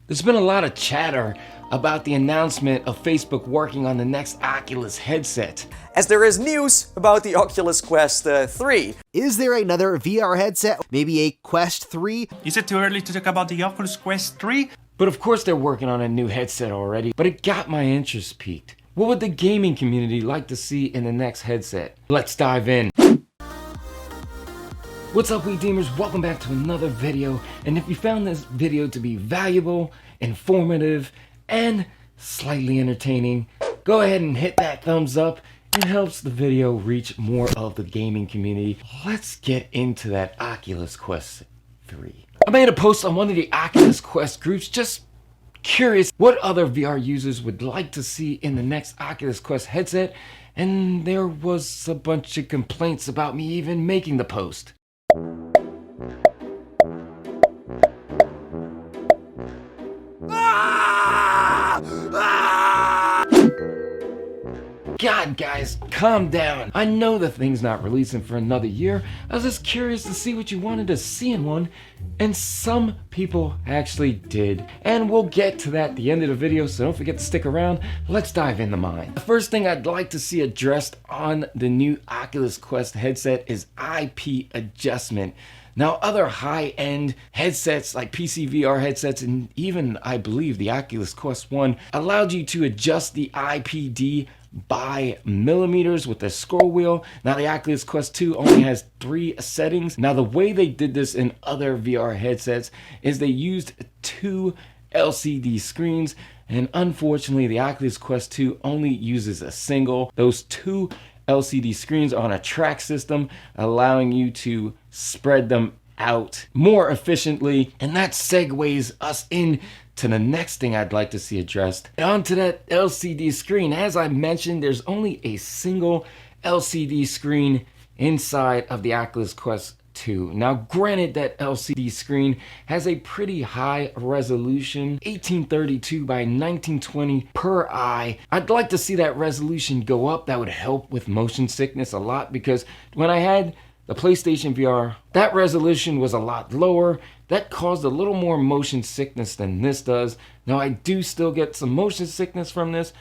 There's been a lot of chatter about the announcement of Facebook working on the next Oculus headset. As there is news about the Oculus Quest 3. Is there another VR headset? Maybe a Quest 3? Is it too early to talk about the Oculus Quest 3? But of course they're working on a new headset already, but it got my interest piqued. What would the gaming community like to see in the next headset? Let's dive in. What's up, We Deemers? Welcome back to another video. And if you found this video to be valuable, informative, and slightly entertaining, go ahead and hit that thumbs up. It helps the video reach more of the gaming community. Let's get into that Oculus Quest 3. I made a post on one of the Oculus Quest groups, just curious what other VR users would like to see in the next Oculus Quest headset, and there was a bunch of complaints about me even making the post. God, guys, calm down. I know the thing's not releasing for another year. I was just curious to see what you wanted to see in one, and some people actually did. And we'll get to that at the end of the video, so don't forget to stick around. Let's dive into mine. The first thing I'd like to see addressed on the new Oculus Quest headset is IP adjustment. Now, other high-end headsets like PSVR headsets and even, I believe, the Oculus Quest 1 allowed you to adjust the IPD by millimeters with the scroll wheel. Now the Oculus Quest 2 only has 3 settings. Now the way they did this in other VR headsets is they used 2 LCD screens, and unfortunately the Oculus Quest 2 only uses a single. Those 2 LCD screens on a track system, allowing you to spread them out more efficiently, and that segues us in to the next thing I'd like to see addressed. Onto that LCD screen. As I mentioned, there's only a single LCD screen inside of the Oculus Quest 2. Now, granted, that LCD screen has a pretty high resolution, 1832 by 1920 per eye. I'd like to see that resolution go up. That would help with motion sickness a lot, because when I had the PlayStation VR, that resolution was a lot lower. That caused a little more motion sickness than this does. Now, I do still get some motion sickness from this,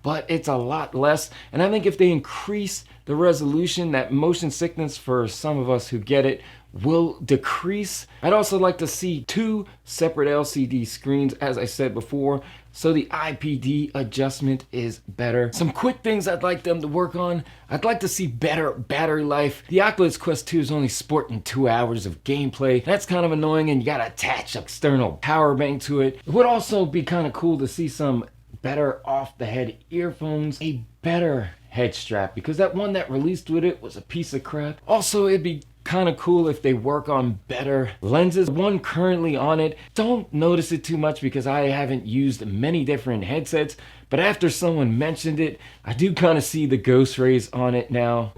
but it's a lot less. And I think if they increase the resolution, that motion sickness for some of us who get it will decrease. I'd also like to see 2 separate LCD screens, as I said before, so the IPD adjustment is better. Some quick things I'd like them to work on. I'd like to see better battery life. The Oculus Quest 2 is only sporting 2 hours of gameplay. That's kind of annoying, and you gotta attach an external power bank to it. It would also be kind of cool to see some better off-the-head earphones, a better head strap, because that one that released with it was a piece of crap. Also, it'd be kind of cool if they work on better lenses. One currently on it, don't notice it too much because I haven't used many different headsets, but after someone mentioned it, I do kind of see the ghost rays on it now.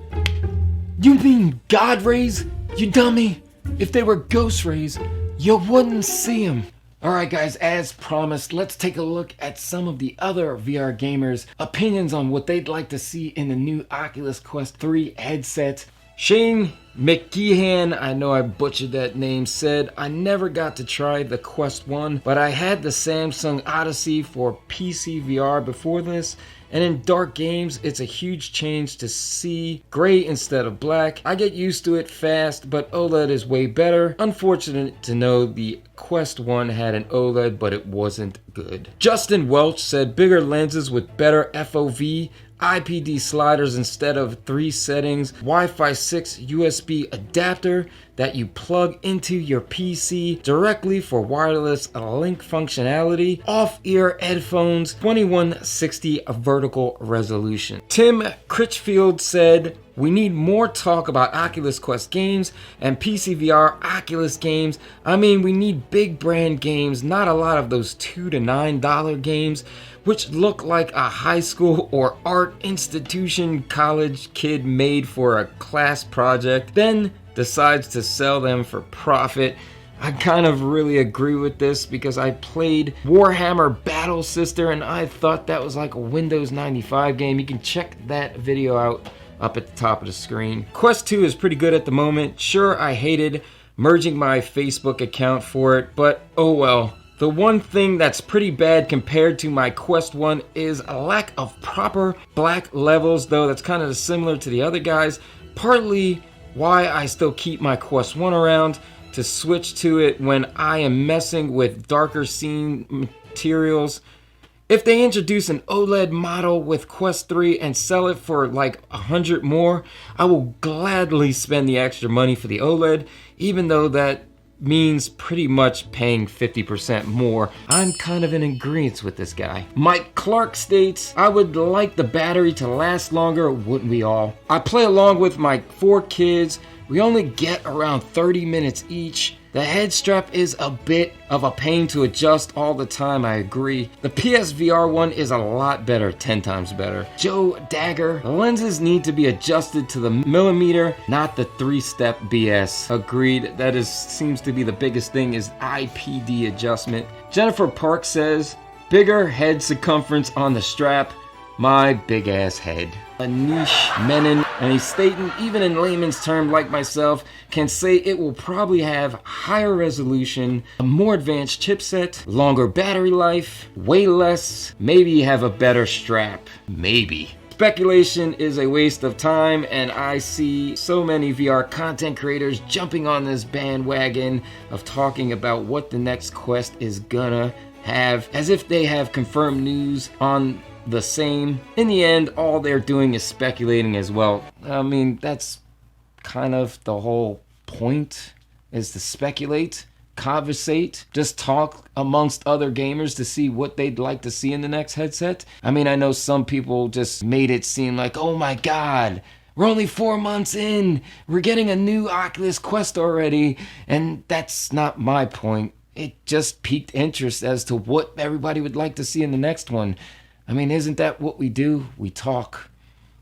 You mean God rays, you dummy? If they were ghost rays, you wouldn't see them. Alright guys, as promised, let's take a look at some of the other VR gamers' opinions on what they'd like to see in the new Oculus Quest 3 headset. Shane McGeehan, I know I butchered that name, said, I never got to try the Quest 1, but I had the Samsung Odyssey for PC VR before this, and in dark games, it's a huge change to see gray instead of black. I get used to it fast, but OLED is way better. Unfortunate to know the Quest 1 had an OLED, but it wasn't good. Justin Welch said, bigger lenses with better FOV, IPD sliders instead of 3 settings, Wi-Fi 6 USB adapter that you plug into your PC directly for wireless link functionality, off-ear headphones, 2160 vertical resolution. Tim Critchfield said, we need more talk about Oculus Quest games and PCVR Oculus games. I mean, we need big brand games, not a lot of those $2 to $9 games, which look like a high school or art institution college kid made for a class project, then decides to sell them for profit. I kind of really agree with this because I played Warhammer Battle Sister and I thought that was like a Windows 95 game. You can check that video out up at the top of the screen. Quest 2 is pretty good at the moment. Sure, I hated merging my Facebook account for it, but oh well. The one thing that's pretty bad compared to my Quest 1 is a lack of proper black levels, though that's kind of similar to the other guys. Partly why I still keep my Quest 1 around to switch to it when I am messing with darker scene materials. If they introduce an OLED model with Quest 3 and sell it for like 100 more, I will gladly spend the extra money for the OLED, even though that means pretty much paying 50% more. I'm kind of in agreement with this guy. Mike Clark states, I would like the battery to last longer, wouldn't we all? I play along with my 4 kids. We only get around 30 minutes each. The head strap is a bit of a pain to adjust all the time, I agree. The PSVR one is a lot better, 10 times better. Joe Dagger, the lenses need to be adjusted to the millimeter, not the 3-step BS. Agreed, that seems to be the biggest thing is IPD adjustment. Jennifer Park says, bigger head circumference on the strap, my big ass head. Anish Menon, and he's stating, even in layman's term like myself, can say it will probably have higher resolution, a more advanced chipset, longer battery life, way less, maybe have a better strap. Maybe. Speculation is a waste of time, and I see so many VR content creators jumping on this bandwagon of talking about what the next Quest is gonna have, as if they have confirmed news on the same. In the end, all they're doing is speculating as well. I mean, that's kind of the whole point, is to speculate, conversate, just talk amongst other gamers to see what they'd like to see in the next headset. I mean, I know some people just made it seem like, oh my god, we're only 4 months in, we're getting a new Oculus Quest already, and that's not my point. It just piqued interest as to what everybody would like to see in the next one. I mean, isn't that what we do? We talk,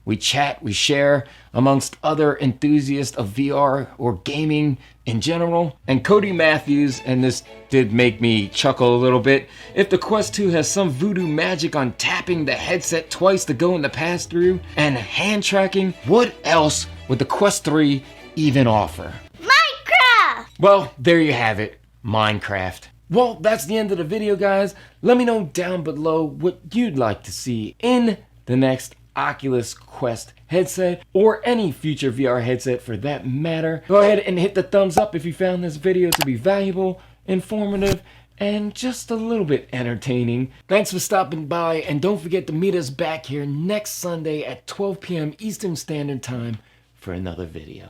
we chat, we share amongst other enthusiasts of VR or gaming in general. And Cody Matthews, and this did make me chuckle a little bit, if the Quest 2 has some voodoo magic on tapping the headset twice to go in the pass-through and hand tracking, what else would the Quest 3 even offer? Minecraft! Well, there you have it, Minecraft. Well, that's the end of the video, guys. Let me know down below what you'd like to see in the next Oculus Quest headset, or any future VR headset for that matter. Go ahead and hit the thumbs up if you found this video to be valuable, informative, and just a little bit entertaining. Thanks for stopping by, and don't forget to meet us back here next Sunday at 12 p.m. Eastern Standard Time for another video.